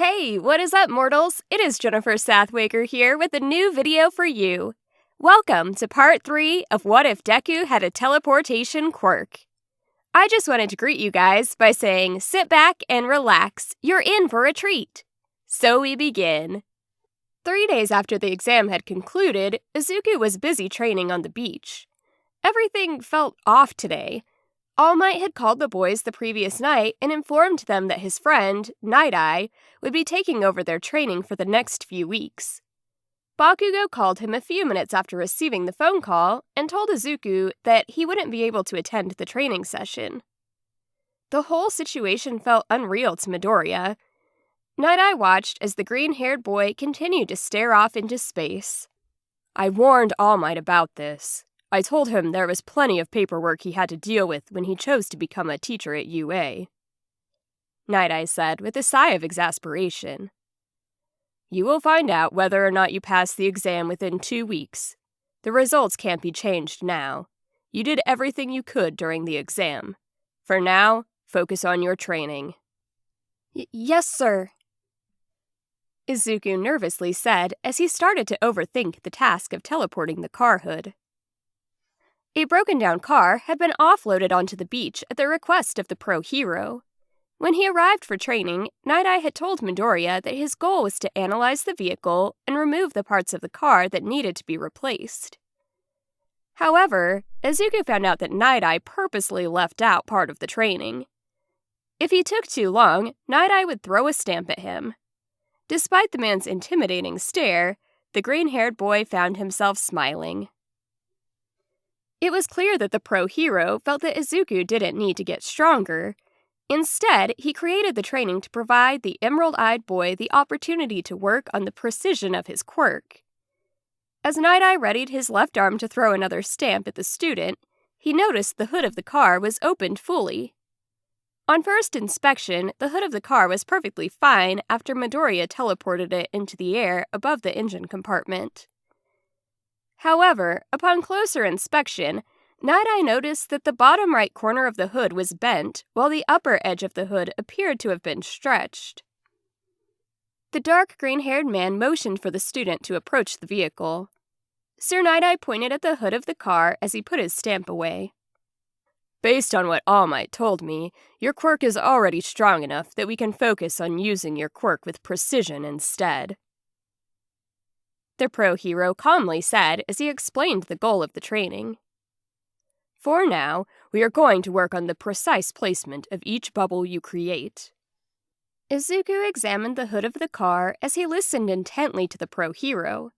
Hey, what is up, mortals? It is JSatwekar here with a new video for you. Welcome to part 3 of What If Deku Had a Teleportation Quirk. I just wanted to greet you guys by saying sit back and relax, you're in for a treat. So we begin. 3 days after the exam had concluded, Izuku was busy training on the beach. Everything felt off today. All Might had called the boys the previous night and informed them that his friend, Night-Eye, would be taking over their training for the next few weeks. Bakugo called him a few minutes after receiving the phone call and told Izuku that he wouldn't be able to attend the training session. The whole situation felt unreal to Midoriya. Night-Eye watched as the green-haired boy continued to stare off into space. I warned All Might about this. I told him there was plenty of paperwork he had to deal with when he chose to become a teacher at UA. Night-Eye said with a sigh of exasperation. You will find out whether or not you pass the exam within 2 weeks. The results can't be changed now. You did everything you could during the exam. For now, focus on your training. Yes, sir. Izuku nervously said as he started to overthink the task of teleporting the car hood. A broken-down car had been offloaded onto the beach at the request of the pro hero. When he arrived for training, Night-Eye had told Midoriya that his goal was to analyze the vehicle and remove the parts of the car that needed to be replaced. However, Izuku found out that Night-Eye purposely left out part of the training. If he took too long, Night-Eye would throw a stamp at him. Despite the man's intimidating stare, the green-haired boy found himself smiling. It was clear that the pro hero felt that Izuku didn't need to get stronger. Instead, he created the training to provide the emerald-eyed boy the opportunity to work on the precision of his quirk. As Night-Eye readied his left arm to throw another stamp at the student, he noticed the hood of the car was opened fully. On first inspection, the hood of the car was perfectly fine after Midoriya teleported it into the air above the engine compartment. However, upon closer inspection, Night-Eye noticed that the bottom right corner of the hood was bent, while the upper edge of the hood appeared to have been stretched. The dark green-haired man motioned for the student to approach the vehicle. Sir Night-Eye pointed at the hood of the car as he put his stamp away. Based on what All Might told me, your quirk is already strong enough that we can focus on using your quirk with precision instead. The pro hero calmly said as he explained the goal of the training. For now, we are going to work on the precise placement of each bubble you create. Izuku examined the hood of the car as he listened intently to the pro hero.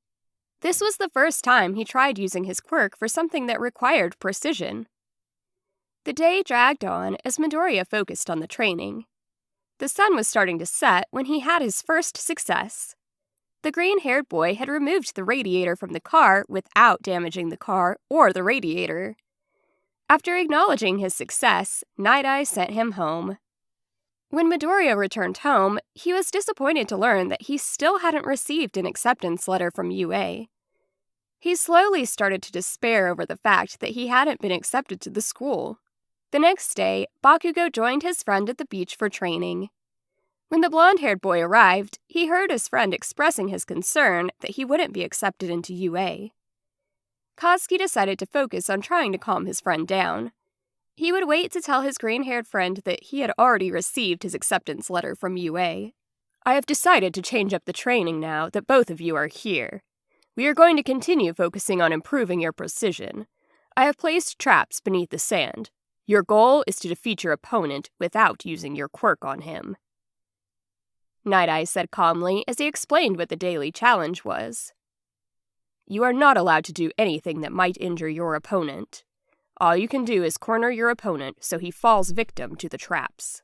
This was the first time he tried using his quirk for something that required precision. The day dragged on as Midoriya focused on the training. The sun was starting to set when he had his first success. The green-haired boy had removed the radiator from the car without damaging the car or the radiator. After acknowledging his success, Night-Eye sent him home. When Midoriya returned home, he was disappointed to learn that he still hadn't received an acceptance letter from UA. He slowly started to despair over the fact that he hadn't been accepted to the school. The next day, Bakugo joined his friend at the beach for training. When the blonde-haired boy arrived, he heard his friend expressing his concern that he wouldn't be accepted into UA. Katsuki decided to focus on trying to calm his friend down. He would wait to tell his green-haired friend that he had already received his acceptance letter from UA. I have decided to change up the training now that both of you are here. We are going to continue focusing on improving your precision. I have placed traps beneath the sand. Your goal is to defeat your opponent without using your quirk on him. Night-Eye said calmly as he explained what the daily challenge was. You are not allowed to do anything that might injure your opponent. All you can do is corner your opponent so he falls victim to the traps.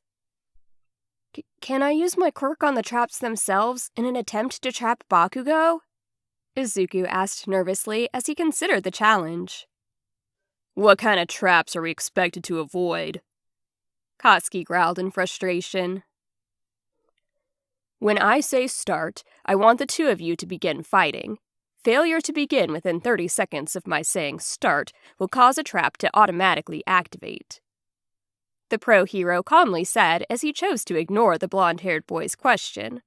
Can I use my quirk on the traps themselves in an attempt to trap Bakugo? Izuku asked nervously as he considered the challenge. What kind of traps are we expected to avoid? Katsuki growled in frustration. When I say start, I want the two of you to begin fighting. Failure to begin within 30 seconds of my saying start will cause a trap to automatically activate. The pro hero calmly said as he chose to ignore the blonde-haired boy's question.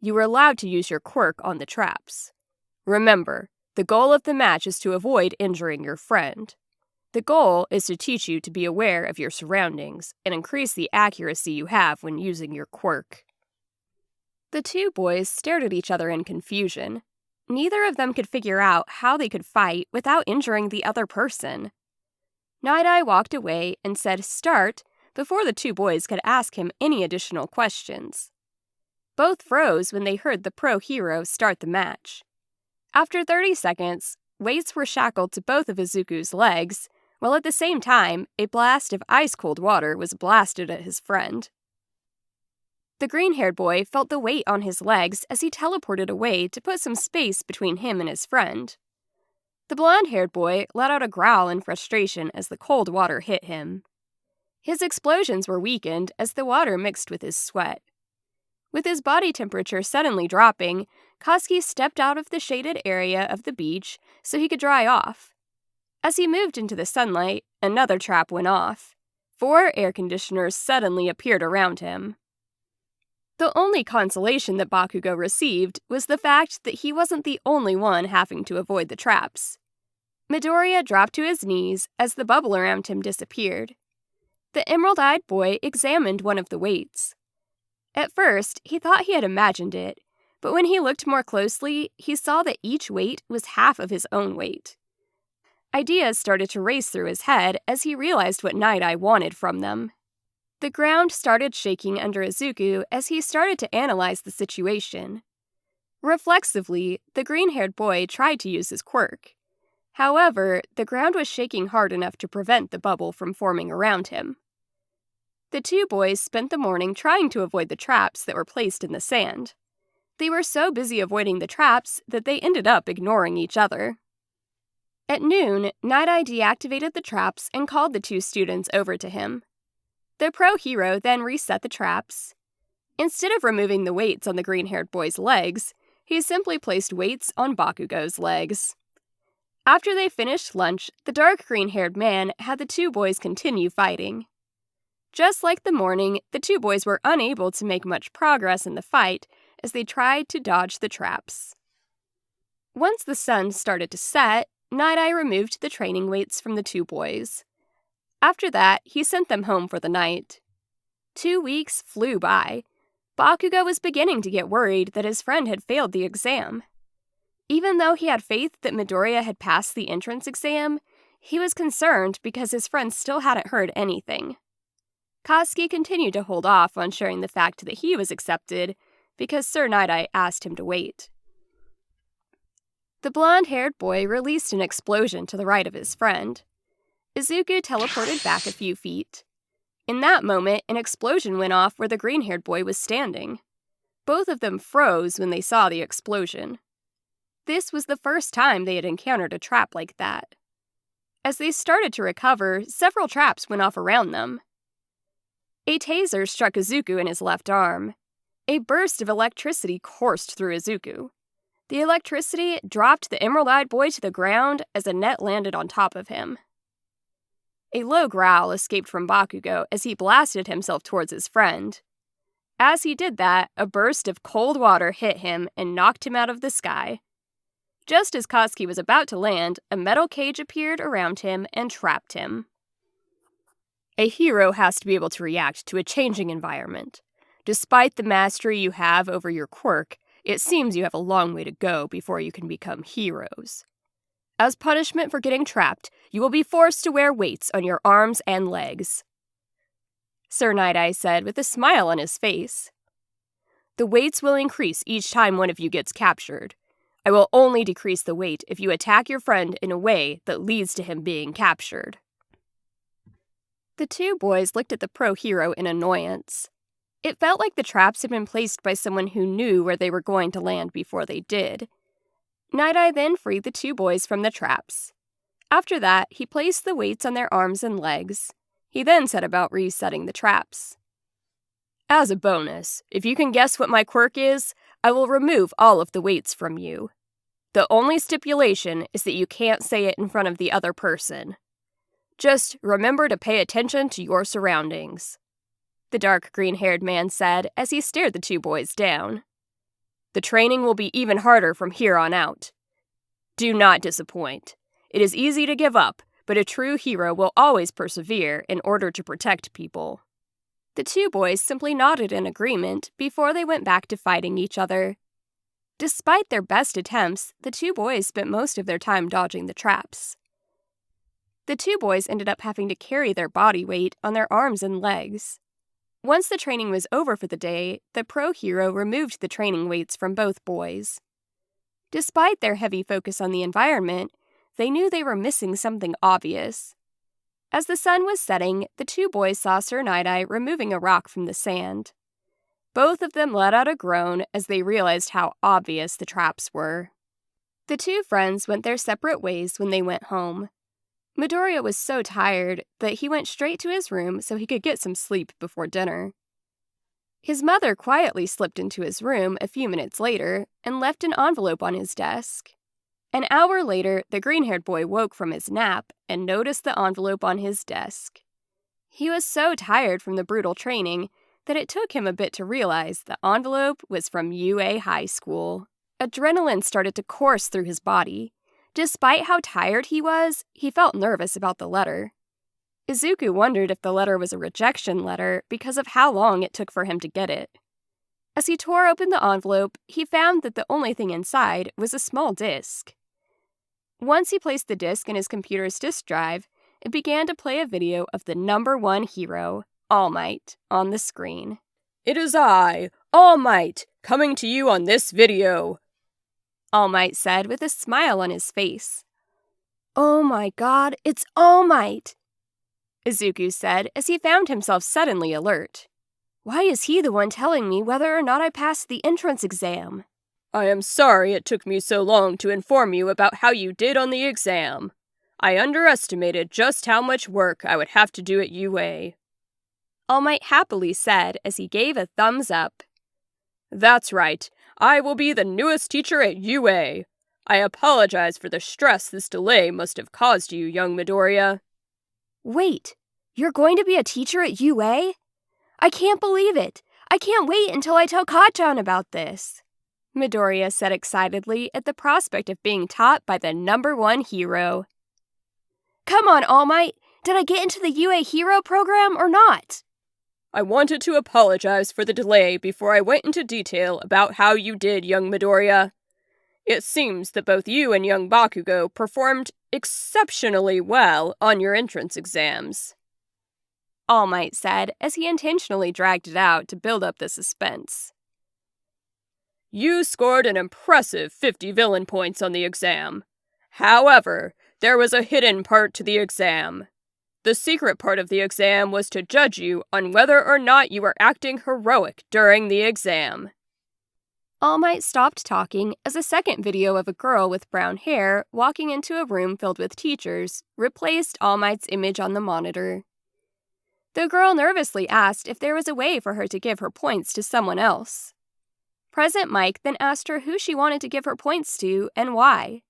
You were allowed to use your quirk on the traps. Remember, the goal of the match is to avoid injuring your friend. The goal is to teach you to be aware of your surroundings and increase the accuracy you have when using your quirk. The two boys stared at each other in confusion. Neither of them could figure out how they could fight without injuring the other person. Night-Eye walked away and said "start" before the two boys could ask him any additional questions. Both froze when they heard the pro hero start the match. After 30 seconds, weights were shackled to both of Izuku's legs, while at the same time, a blast of ice-cold water was blasted at his friend. The green-haired boy felt the weight on his legs as he teleported away to put some space between him and his friend. The blonde-haired boy let out a growl in frustration as the cold water hit him. His explosions were weakened as the water mixed with his sweat. With his body temperature suddenly dropping, Koski stepped out of the shaded area of the beach so he could dry off. As he moved into the sunlight, another trap went off. 4 air conditioners suddenly appeared around him. The only consolation that Bakugo received was the fact that he wasn't the only one having to avoid the traps. Midoriya dropped to his knees as the bubble around him disappeared. The emerald-eyed boy examined one of the weights. At first, he thought he had imagined it, but when he looked more closely, he saw that each weight was half of his own weight. Ideas started to race through his head as he realized what Night-Eye wanted from them. The ground started shaking under Izuku as he started to analyze the situation. Reflexively, the green-haired boy tried to use his quirk. However, the ground was shaking hard enough to prevent the bubble from forming around him. The two boys spent the morning trying to avoid the traps that were placed in the sand. They were so busy avoiding the traps that they ended up ignoring each other. At noon, Night-Eye deactivated the traps and called the two students over to him. The pro hero then reset the traps. Instead of removing the weights on the green-haired boy's legs, he simply placed weights on Bakugo's legs. After they finished lunch, the dark green-haired man had the two boys continue fighting. Just like the morning, the two boys were unable to make much progress in the fight as they tried to dodge the traps. Once the sun started to set, Night-Eye removed the training weights from the two boys. After that, he sent them home for the night. 2 weeks flew by. Bakugo was beginning to get worried that his friend had failed the exam. Even though he had faith that Midoriya had passed the entrance exam, he was concerned because his friend still hadn't heard anything. Koski continued to hold off on sharing the fact that he was accepted because Sir Night-Eye asked him to wait. The blonde-haired boy released an explosion to the right of his friend. Izuku teleported back a few feet. In that moment, an explosion went off where the green-haired boy was standing. Both of them froze when they saw the explosion. This was the first time they had encountered a trap like that. As they started to recover, several traps went off around them. A taser struck Izuku in his left arm. A burst of electricity coursed through Izuku. The electricity dropped the emerald-eyed boy to the ground as a net landed on top of him. A low growl escaped from Bakugo as he blasted himself towards his friend. As he did that, a burst of cold water hit him and knocked him out of the sky. Just as Koski was about to land, a metal cage appeared around him and trapped him. A hero has to be able to react to a changing environment. Despite the mastery you have over your quirk, it seems you have a long way to go before you can become heroes. As punishment for getting trapped, you will be forced to wear weights on your arms and legs, Sir Night-Eye said with a smile on his face. The weights will increase each time one of you gets captured. I will only decrease the weight if you attack your friend in a way that leads to him being captured. The two boys looked at the pro hero in annoyance. It felt like the traps had been placed by someone who knew where they were going to land before they did. Night-Eye then freed the two boys from the traps. After that, he placed the weights on their arms and legs. He then set about resetting the traps. As a bonus, if you can guess what my quirk is, I will remove all of the weights from you. The only stipulation is that you can't say it in front of the other person. Just remember to pay attention to your surroundings, the dark green-haired man said as he stared the two boys down. The training will be even harder from here on out. Do not disappoint. It is easy to give up, but a true hero will always persevere in order to protect people." The two boys simply nodded in agreement before they went back to fighting each other. Despite their best attempts, the two boys spent most of their time dodging the traps. The two boys ended up having to carry their body weight on their arms and legs. Once the training was over for the day, the pro hero removed the training weights from both boys. Despite their heavy focus on the environment, they knew they were missing something obvious. As the sun was setting, the two boys saw Sir Night-Eye removing a rock from the sand. Both of them let out a groan as they realized how obvious the traps were. The two friends went their separate ways when they went home. Midoriya was so tired that he went straight to his room so he could get some sleep before dinner. His mother quietly slipped into his room a few minutes later and left an envelope on his desk. An hour later, the green-haired boy woke from his nap and noticed the envelope on his desk. He was so tired from the brutal training that it took him a bit to realize the envelope was from UA High School. Adrenaline started to course through his body. Despite how tired he was, he felt nervous about the letter. Izuku wondered if the letter was a rejection letter because of how long it took for him to get it. As he tore open the envelope, he found that the only thing inside was a small disc. Once he placed the disc in his computer's disk drive, it began to play a video of the #1 hero, All Might, on the screen. "It is I, All Might, coming to you on this video," All Might said with a smile on his face. "Oh my god, it's All Might," Izuku said as he found himself suddenly alert. "Why is he the one telling me whether or not I passed the entrance exam?" "I am sorry it took me so long to inform you about how you did on the exam. I underestimated just how much work I would have to do at UA," All Might happily said as he gave a thumbs up. "That's right. I will be the newest teacher at UA. I apologize for the stress this delay must have caused you, young Midoriya." "Wait, you're going to be a teacher at UA? I can't believe it. I can't wait until I tell Kacchan about this," Midoriya said excitedly at the prospect of being taught by the #1 hero. "Come on, All Might. Did I get into the UA Hero program or not?" "I wanted to apologize for the delay before I went into detail about how you did, young Midoriya. It seems that both you and young Bakugo performed exceptionally well on your entrance exams," All Might said as he intentionally dragged it out to build up the suspense. "You scored an impressive 50 villain points on the exam. However, there was a hidden part to the exam. The secret part of the exam was to judge you on whether or not you were acting heroic during the exam." All Might stopped talking as a second video of a girl with brown hair walking into a room filled with teachers replaced All Might's image on the monitor. The girl nervously asked if there was a way for her to give her points to someone else. President Mike then asked her who she wanted to give her points to and why.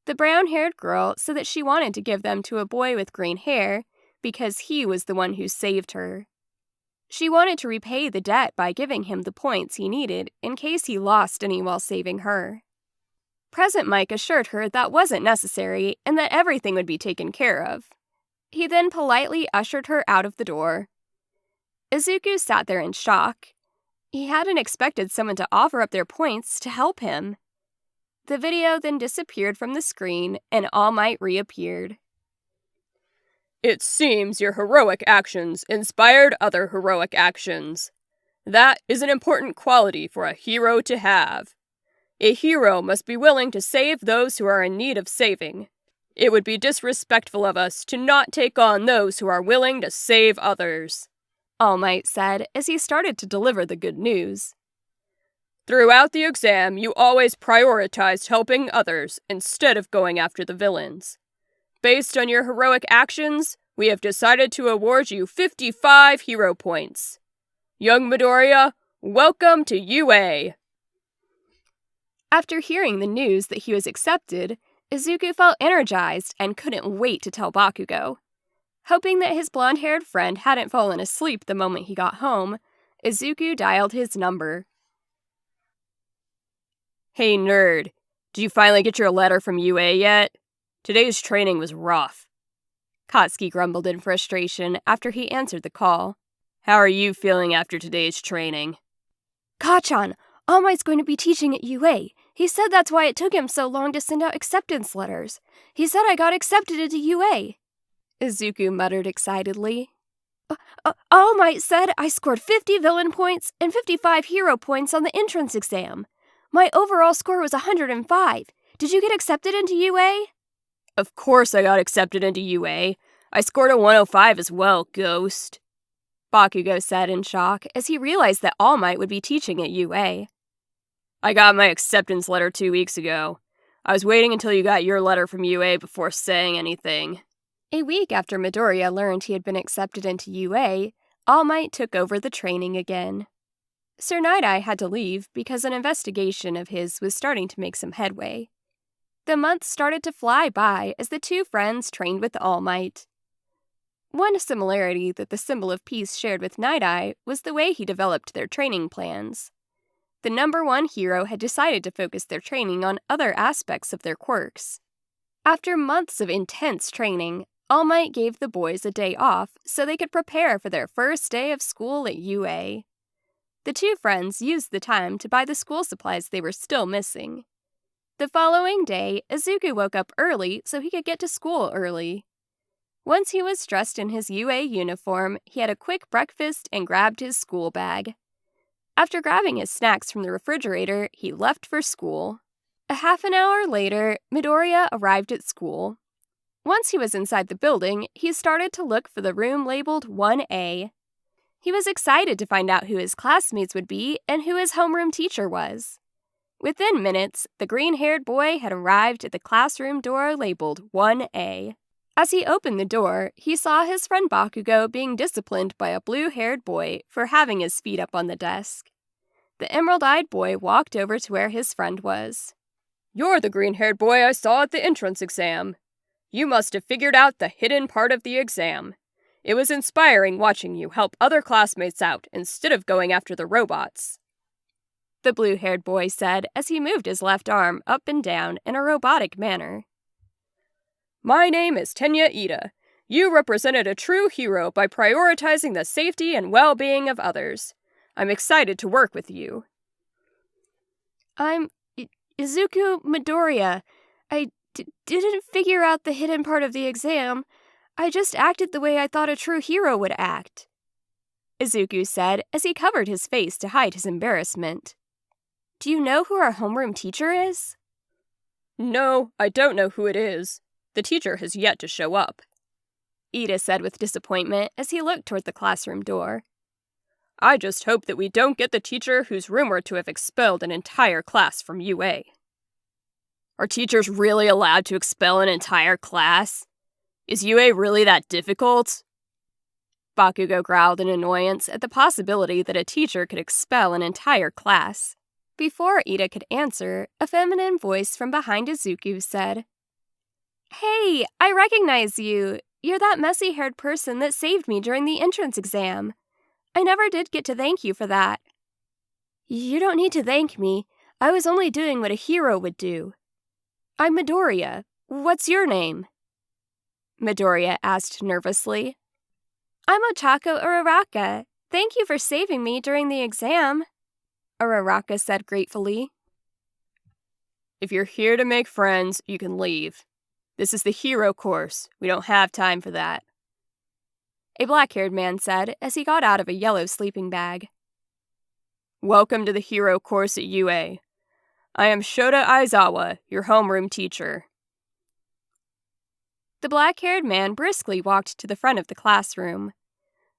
The brown-haired girl said that she wanted to give them to a boy with green hair because he was the one who saved her. She wanted to repay the debt by giving him the points he needed in case he lost any while saving her. President Mike assured her that wasn't necessary and that everything would be taken care of. He then politely ushered her out of the door. Izuku sat there in shock. He hadn't expected someone to offer up their points to help him. The video then disappeared from the screen and All Might reappeared. "It seems your heroic actions inspired other heroic actions. That is an important quality for a hero to have. A hero must be willing to save those who are in need of saving. It would be disrespectful of us to not take on those who are willing to save others," All Might said as he started to deliver the good news. "Throughout the exam, you always prioritized helping others instead of going after the villains. Based on your heroic actions, we have decided to award you 55 hero points. Young Midoriya, welcome to UA." After hearing the news that he was accepted, Izuku felt energized and couldn't wait to tell Bakugo. Hoping that his blonde-haired friend hadn't fallen asleep the moment he got home, Izuku dialed his number. Hey nerd, did you finally get your letter from UA yet? Today's training was rough. Katsuki grumbled in frustration after he answered the call. How are you feeling after today's training? Kachan, All Might's going to be teaching at UA. He said that's why it took him so long to send out acceptance letters. He said I got accepted into UA. Izuku muttered excitedly. All Might said I scored 50 villain points and 55 hero points on the entrance exam. My overall score was 105. Did you get accepted into UA? Of course I got accepted into UA. I scored a 105 as well, Ghost. Bakugo said in shock as he realized that All Might would be teaching at UA. I got my acceptance letter 2 weeks ago. I was waiting until you got your letter from UA before saying anything. A week after Midoriya learned he had been accepted into UA, All Might took over the training again. Sir Night-Eye had to leave because an investigation of his was starting to make some headway. The months started to fly by as the two friends trained with All Might. One similarity that the symbol of peace shared with Night-Eye was the way he developed their training plans. The number one hero had decided to focus their training on other aspects of their quirks. After months of intense training, All Might gave the boys a day off so they could prepare for their first day of school at UA. The two friends used the time to buy the school supplies they were still missing. The following day, Izuku woke up early so he could get to school early. Once he was dressed in his UA uniform, he had a quick breakfast and grabbed his school bag. After grabbing his snacks from the refrigerator, he left for school. A half an hour later, Midoriya arrived at school. Once he was inside the building, he started to look for the room labeled 1A. He was excited to find out who his classmates would be and who his homeroom teacher was. Within minutes, the green-haired boy had arrived at the classroom door labeled 1A. As he opened the door, he saw his friend Bakugo being disciplined by a blue-haired boy for having his feet up on the desk. The emerald-eyed boy walked over to where his friend was. You're the green-haired boy I saw at the entrance exam. You must have figured out the hidden part of the exam. It was inspiring watching you help other classmates out instead of going after the robots. The blue-haired boy said as he moved his left arm up and down in a robotic manner. My name is Tenya Ida. You represented a true hero by prioritizing the safety and well-being of others. I'm excited to work with you. I'm Izuku Midoriya. I didn't figure out the hidden part of the exam. I just acted the way I thought a true hero would act, Izuku said as he covered his face to hide his embarrassment. Do you know who our homeroom teacher is? No, I don't know who it is. The teacher has yet to show up, Ida said with disappointment as he looked toward the classroom door. I just hope that we don't get the teacher who's rumored to have expelled an entire class from UA. Are teachers really allowed to expel an entire class? Is UA really that difficult? Bakugo growled in annoyance at the possibility that a teacher could expel an entire class. Before Ida could answer, a feminine voice from behind Izuku said, Hey, I recognize you. You're that messy-haired person that saved me during the entrance exam. I never did get to thank you for that. You don't need to thank me. I was only doing what a hero would do. I'm Midoriya. What's your name? Midoriya asked nervously. I'm Ochako Uraraka. Thank you for saving me during the exam, Uraraka said gratefully. If you're here to make friends, you can leave. This is the hero course. We don't have time for that, a black-haired man said as he got out of a yellow sleeping bag. Welcome to the hero course at UA. I am Shota Aizawa, your homeroom teacher. The black-haired man briskly walked to the front of the classroom.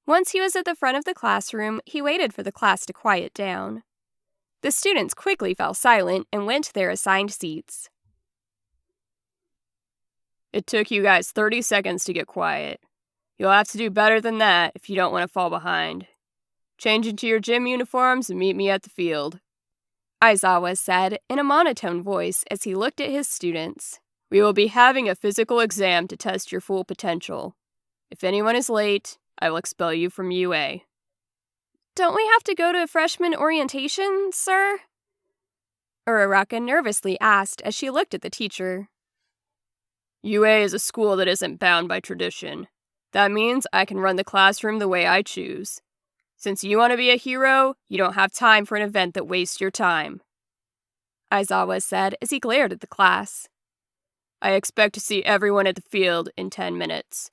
Once he was at the front of the classroom, he waited for the class to quiet down. The students quickly fell silent and went to their assigned seats. It took you guys 30 seconds to get quiet. You'll have to do better than that if you don't want to fall behind. Change into your gym uniforms and meet me at the field, Aizawa said in a monotone voice as he looked at his students. We will be having a physical exam to test your full potential. If anyone is late, I will expel you from UA. Don't we have to go to freshman orientation, sir? Uraraka nervously asked as she looked at the teacher. UA is a school that isn't bound by tradition. That means I can run the classroom the way I choose. Since you want to be a hero, you don't have time for an event that wastes your time, Aizawa said as he glared at the class. I expect to see everyone at the field in 10 minutes.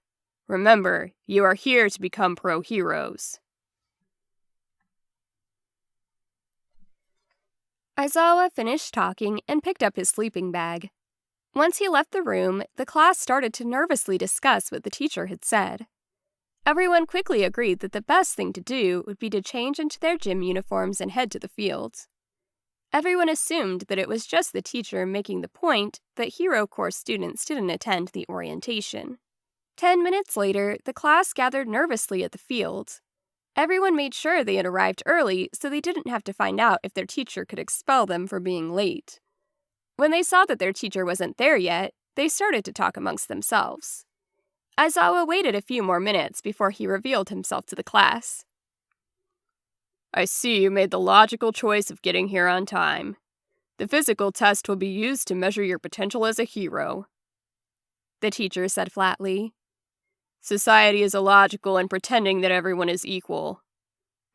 Remember, you are here to become pro heroes. Aizawa finished talking and picked up his sleeping bag. Once he left the room, the class started to nervously discuss what the teacher had said. Everyone quickly agreed that the best thing to do would be to change into their gym uniforms and head to the fields. Everyone assumed that it was just the teacher making the point that Hero Corps students didn't attend the orientation. 10 minutes later, the class gathered nervously at the fields. Everyone made sure they had arrived early so they didn't have to find out if their teacher could expel them for being late. When they saw that their teacher wasn't there yet, they started to talk amongst themselves. Aizawa waited a few more minutes before he revealed himself to the class. I see you made the logical choice of getting here on time. The physical test will be used to measure your potential as a hero, the teacher said flatly. Society is illogical in pretending that everyone is equal.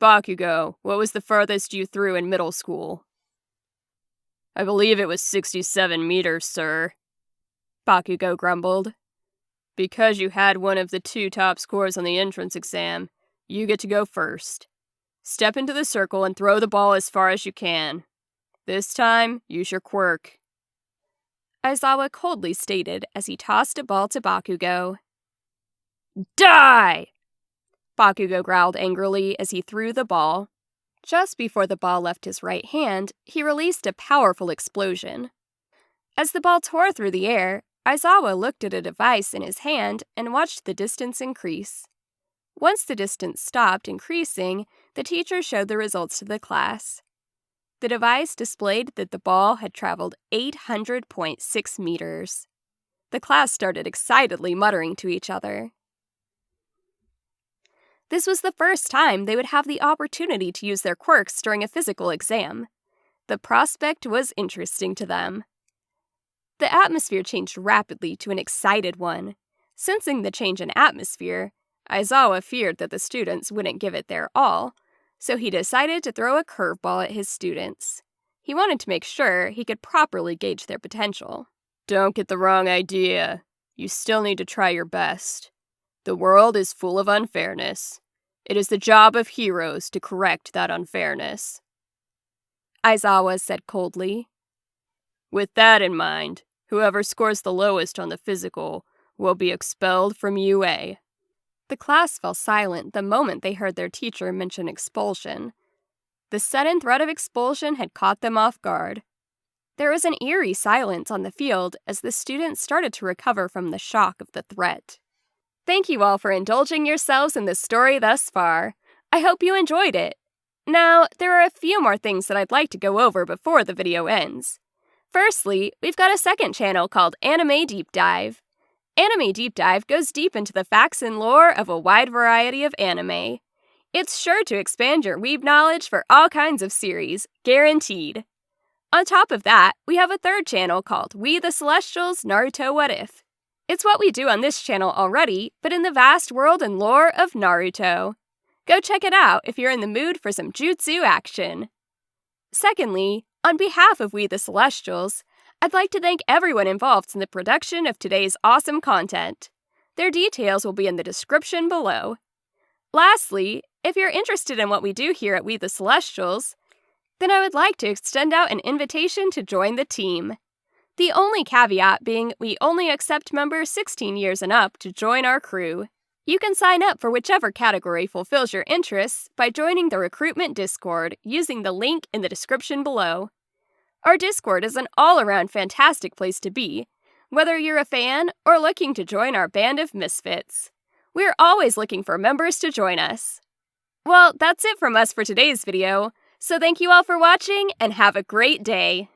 Bakugo, what was the furthest you threw in middle school? I believe it was 67 meters, sir, Bakugo grumbled. Because you had one of the 2 top scores on the entrance exam, you get to go first. Step into the circle and throw the ball as far as you can. This time, use your quirk, Aizawa coldly stated as he tossed a ball to Bakugo. Die! Bakugo growled angrily as he threw the ball. Just before the ball left his right hand, he released a powerful explosion. As the ball tore through the air, Aizawa looked at a device in his hand and watched the distance increase. Once the distance stopped increasing, the teacher showed the results to the class. The device displayed that the ball had traveled 800.6 meters. The class started excitedly muttering to each other. This was the first time they would have the opportunity to use their quirks during a physical exam. The prospect was interesting to them. The atmosphere changed rapidly to an excited one. Sensing the change in atmosphere, Aizawa feared that the students wouldn't give it their all, so he decided to throw a curveball at his students. He wanted to make sure he could properly gauge their potential. Don't get the wrong idea. You still need to try your best. The world is full of unfairness. It is the job of heroes to correct that unfairness, Aizawa said coldly. With that in mind, whoever scores the lowest on the physical will be expelled from UA. The class fell silent the moment they heard their teacher mention expulsion. The sudden threat of expulsion had caught them off guard. There was an eerie silence on the field as the students started to recover from the shock of the threat. Thank you all for indulging yourselves in the story thus far. I hope you enjoyed it. Now, there are a few more things that I'd like to go over before the video ends. Firstly, we've got a second channel called Anime Deep Dive. Anime Deep Dive goes deep into the facts and lore of a wide variety of anime. It's sure to expand your weeb knowledge for all kinds of series, guaranteed. On top of that, we have a third channel called We the Celestials Naruto What If. It's what we do on this channel already, but in the vast world and lore of Naruto. Go check it out if you're in the mood for some jutsu action. Secondly, on behalf of We the Celestials, I'd like to thank everyone involved in the production of today's awesome content. Their details will be in the description below. Lastly, if you're interested in what we do here at We the Celestials, then I would like to extend out an invitation to join the team. The only caveat being we only accept members 16 years and up to join our crew. You can sign up for whichever category fulfills your interests by joining the recruitment Discord using the link in the description below. Our Discord is an all-around fantastic place to be, whether you're a fan or looking to join our band of misfits. We're always looking for members to join us. Well, that's it from us for today's video, so thank you all for watching and have a great day!